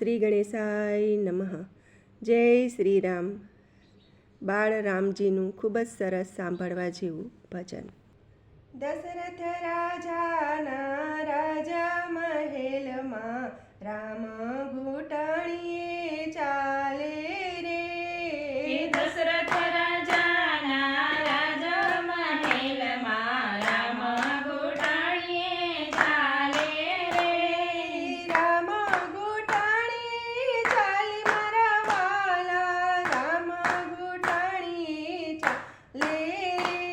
શ્રી ગણેશાય નમઃ. જય શ્રી રામ. બાળ રામજીનું ખૂબ જ સરસ સાંભળવા જેવું ભજન. દશરથ રાજાના રાજા મહેલમાં રામ ઘૂંટણીએ ચાલે રે. દશરથ રાજાના રાજા મહેલમાં રામ ઘૂંટણીએ ચાલે રે. રામ ઘૂંટણીએ ચાલે મારા વાલા, રામ ઘૂંટણીએ ચાલે રે.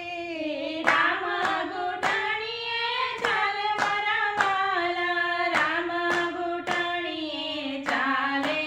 રામ ઘૂંટણીએ ચાલે મારા વાલા, રામ ઘૂંટણીએ ચાલે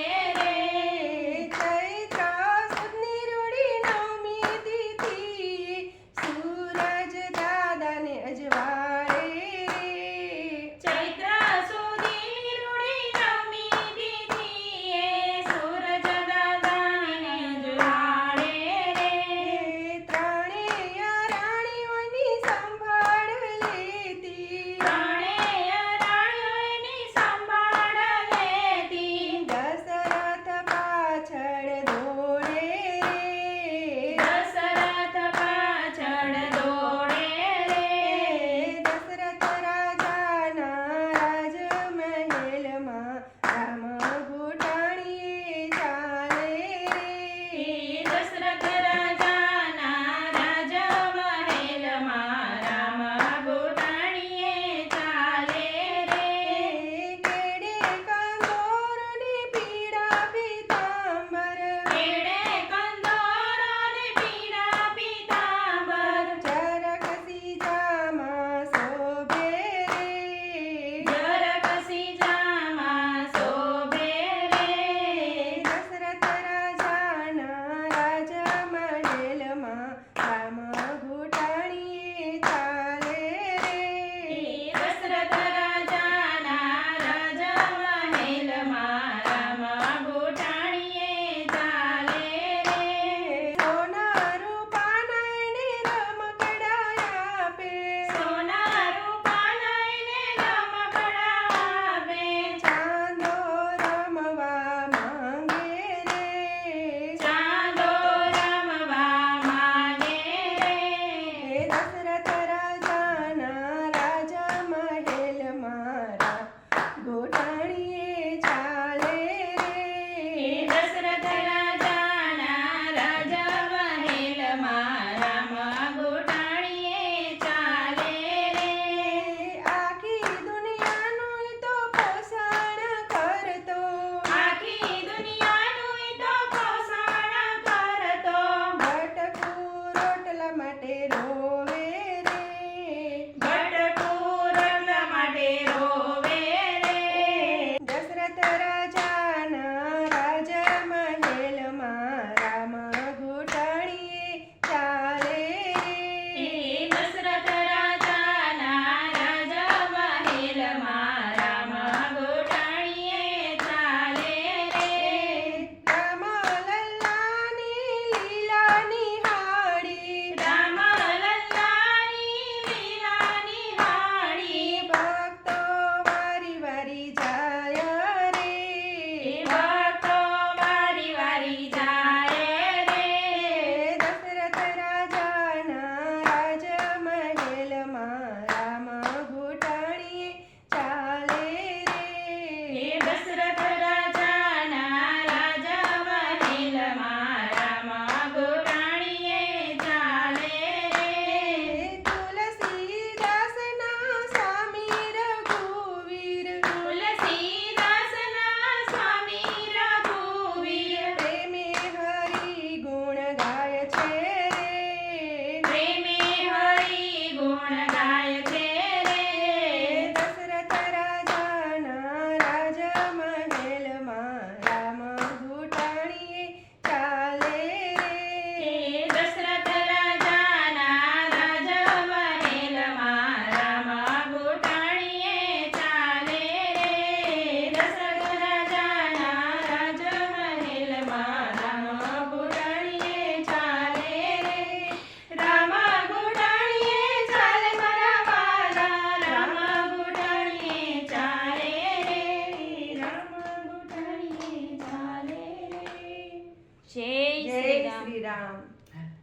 રામ.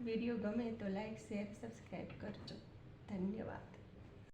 વિડીયો ગમે તો લાઈક શેર સબસ્ક્રાઈબ કરજો. ધન્યવાદ.